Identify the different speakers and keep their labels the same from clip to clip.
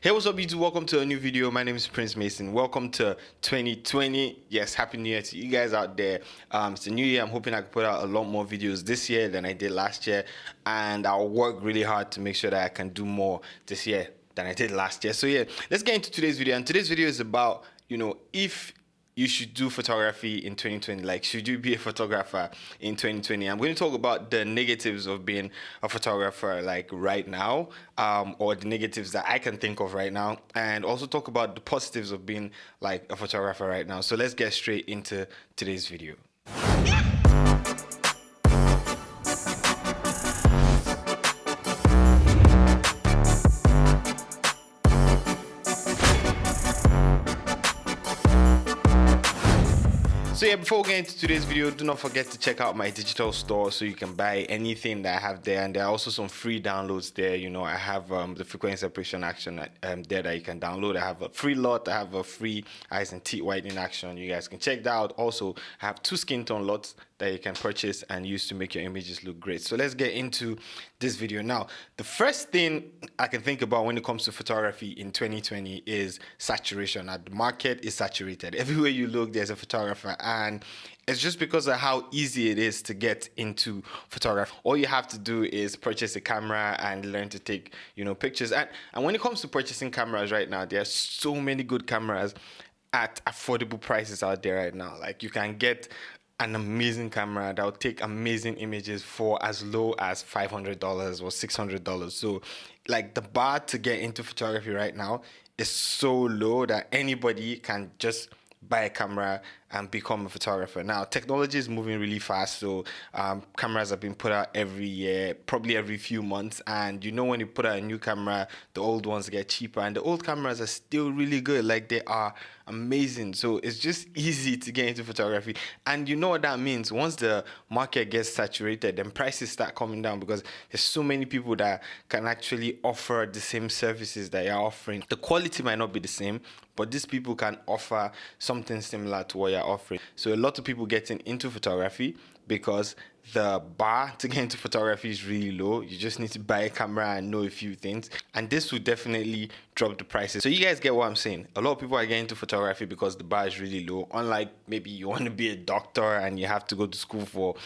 Speaker 1: Hey, what's up, YouTube? Welcome to a new video. My name is Prince Meyson. Welcome to 2020. Yes, happy new year to you guys out there. It's a new year. I'm hoping I can put out a lot more videos this year than I did last year, and I'll work really hard to make sure that I can do more this year than I did last year. So yeah, let's get into today's video. And today's video is about, if you should do photography in 2020. Like, should you be a photographer in 2020? I'm going to talk about the negatives of being a photographer, like right now, or the negatives that I can think of right now, and also talk about the positives of being like a photographer right now. So let's get straight into today's video. So yeah, before getting into today's video, do not forget to check out my digital store so you can buy anything that I have there, and there are also some free downloads there. I have the frequency separation action there that you can download. I have a free lot. I have a free eyes and teeth whitening action. You guys can check that out. Also, I have 2 skin tone lots that you can purchase and use to make your images look great. So let's get into this video. Now, the first thing I can think about when it comes to photography in 2020 is saturation. Now, the market is saturated. Everywhere you look, there's a photographer, and it's just because of how easy it is to get into photography. All you have to do is purchase a camera and learn to take, pictures. And when it comes to purchasing cameras right now, there are so many good cameras at affordable prices out there right now. Like, you can get an amazing camera that will take amazing images for as low as $500 or $600. So, like, the bar to get into photography right now is so low that anybody can just buy a camera and become a photographer. Now, technology is moving really fast, so cameras are being put out every year, probably every few months. And when you put out a new camera, the old ones get cheaper, and the old cameras are still really good. Like, they are amazing. So it's just easy to get into photography. And you know what that means? Once the market gets saturated, then prices start coming down, because there's so many people that can actually offer the same services that you're offering. The quality might not be the same, but these people can offer something similar to what you're offering. So a lot of people getting into photography because the bar to get into photography is really low. You just need to buy a camera and know a few things, and this will definitely drop the prices. So you guys get what I'm saying? A lot of people are getting into photography because the bar is really low. Unlike maybe you want to be a doctor and you have to go to school for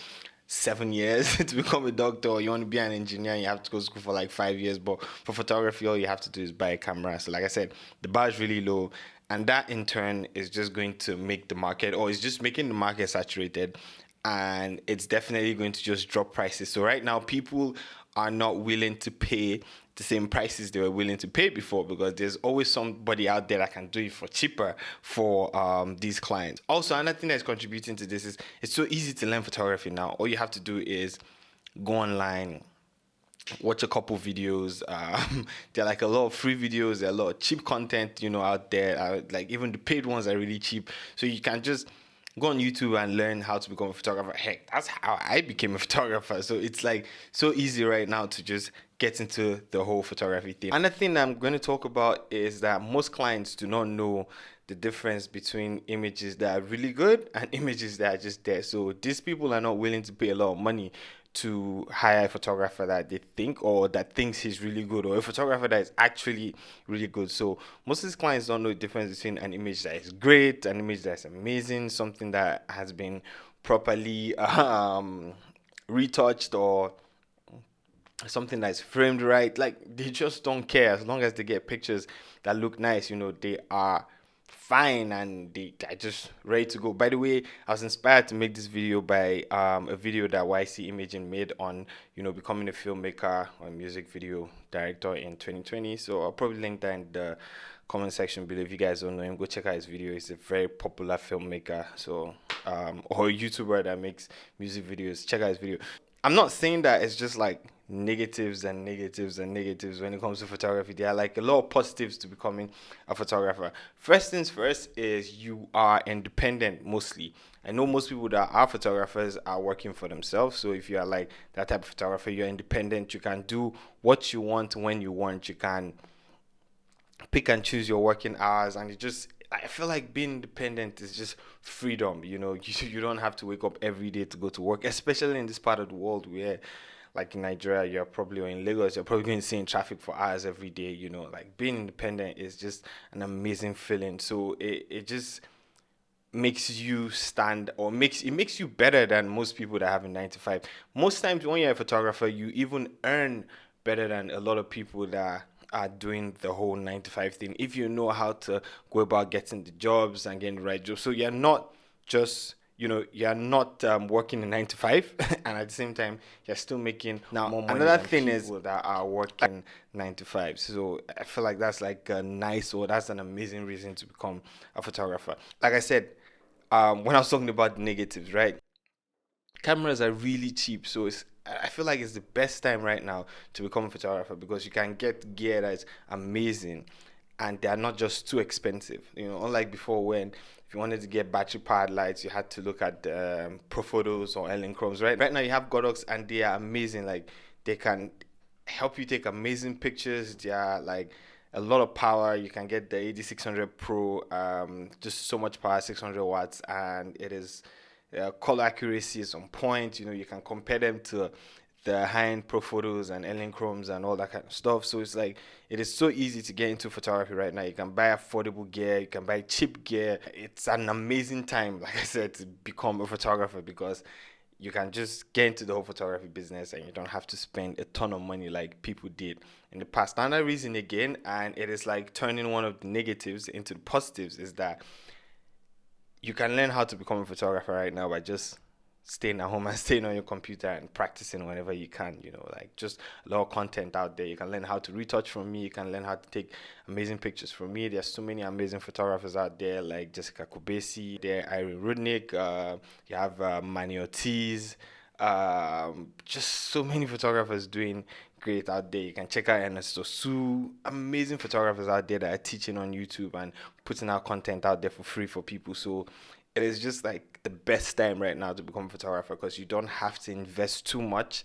Speaker 1: 7 years to become a doctor, or you want to be an engineer and you have to go to school for like 5 years. But for photography, all you have to do is buy a camera. So like I said, the bar is really low, and that in turn is just going to make the market, or it's just making the market saturated, and it's definitely going to just drop prices. So right now, people are not willing to pay the same prices they were willing to pay before, because there's always somebody out there that can do it for cheaper for these clients. Also, another thing that's contributing to this is it's so easy to learn photography now. All you have to do is go online, watch a couple videos. There are like a lot of free videos, there are a lot of cheap content out there. Like, even the paid ones are really cheap, so you can just go on YouTube and learn how to become a photographer. Heck, that's how I became a photographer. So it's like so easy right now to just get into the whole photography thing. Another thing I'm going to talk about is that most clients do not know the difference between images that are really good and images that are just there. So these people are not willing to pay a lot of money to hire a photographer that they think, or that thinks he's really good, or a photographer that is actually really good. So most of these clients don't know the difference between an image that is great, an image that's amazing, something that has been properly retouched, or something that's framed right. Like, they just don't care. As long as they get pictures that look nice, they are fine, and they are just ready to go. By the way, I was inspired to make this video by a video that YC Imaging made on becoming a filmmaker or music video director in 2020. So I'll probably link that in the comment section below. If you guys don't know him, go check out his video. He's a very popular filmmaker, so or YouTuber that makes music videos. Check out his video. I'm not saying that it's just like negatives and negatives and negatives when it comes to photography. There are like a lot of positives to becoming a photographer. First things first is you are independent mostly. I know most people that are photographers are working for themselves. So if you are like that type of photographer, you're independent. You can do what you want when you want. You can pick and choose your working hours, and I feel like being independent is just freedom. You don't have to wake up every day to go to work, especially in this part of the world where like in Nigeria, you're probably, or in Lagos, you're probably going to see in traffic for hours every day. Like being independent is just an amazing feeling. So it just makes you stand, or makes you better than most people that have a 9 to 5. Most times when you're a photographer, you even earn better than a lot of people that are doing the whole 9 to 5 thing, if you know how to go about getting the jobs and getting the right jobs. So you're not just, you're not working a 9 to 5 and at the same time you're still making now more money. Another thing is that are working 9 to 5. So I feel like that's like a nice, or that's an amazing reason to become a photographer. Like I said, when I was talking about negatives, right? Cameras are really cheap, so I feel like it's the best time right now to become a photographer, because you can get gear that's amazing and they are not just too expensive. Unlike before, when if you wanted to get battery powered lights, you had to look at Pro Photos or Ellen Chromes. Right now you have Godox and they are amazing. Like they can help you take amazing pictures. They are like a lot of power. You can get the 8600 Pro, just so much power, 600 watts, and it is color accuracy is on point. You can compare them to the high-end Pro Photos and Ellen Chromes and all that kind of stuff. So it's like it is so easy to get into photography right now. You can buy affordable gear, you can buy cheap gear. It's an amazing time, like I said, to become a photographer, because you can just get into the whole photography business and you don't have to spend a ton of money like people did in the past. Another reason again, and it is like turning one of the negatives into the positives, is that you can learn how to become a photographer right now by just staying at home and staying on your computer and practicing whenever you can. Like just a lot of content out there. You can learn how to retouch from me. You can learn how to take amazing pictures from me. There's so many amazing photographers out there, like Jessica Kubesi, there, Irene Rudnick, you have Manny Ortiz, just so many photographers doing great out there. You can check out Ernesto Su, amazing photographers out there that are teaching on YouTube and putting out content out there for free for people. So it is just like the best time right now to become a photographer, because you don't have to invest too much,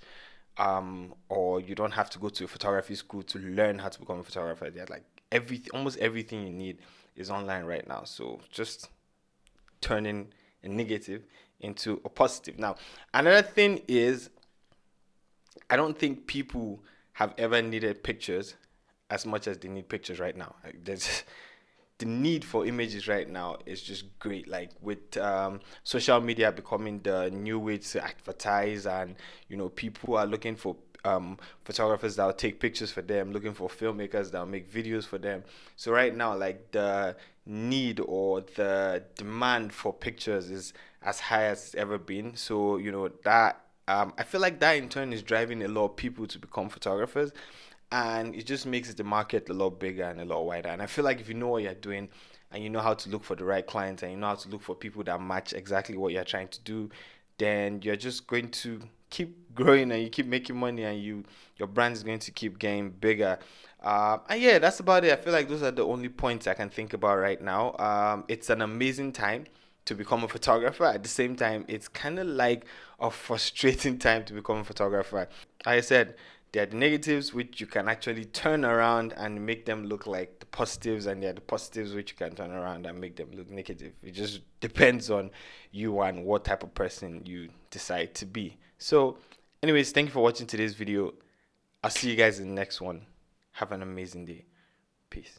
Speaker 1: or you don't have to go to a photography school to learn how to become a photographer. There's like almost everything you need is online right now. So just turning a negative into a positive. Now, another thing is, I don't think people have ever needed pictures as much as they need pictures right now. Like, there's the need for images right now is just great. Like with social media becoming the new way to advertise, and people are looking for photographers that will take pictures for them, looking for filmmakers that will make videos for them. So right now, like the need or the demand for pictures is as high as it's ever been. So that I feel like that in turn is driving a lot of people to become photographers, and it just makes the market a lot bigger and a lot wider. And I feel like if you know what you're doing and you know how to look for the right clients and you know how to look for people that match exactly what you're trying to do, then you're just going to keep growing and you keep making money, and your brand is going to keep getting bigger. And yeah, that's about it. I feel like those are the only points I can think about right now. It's an amazing time to become a photographer. At the same time, it's kind of like a frustrating time to become a photographer. Like I said, there are the negatives which you can actually turn around and make them look like the positives, and there are the positives which you can turn around and make them look negative. It just depends on you and what type of person you decide to be. So anyways, thank you for watching today's video. I'll see you guys in the next one. Have an amazing day. Peace.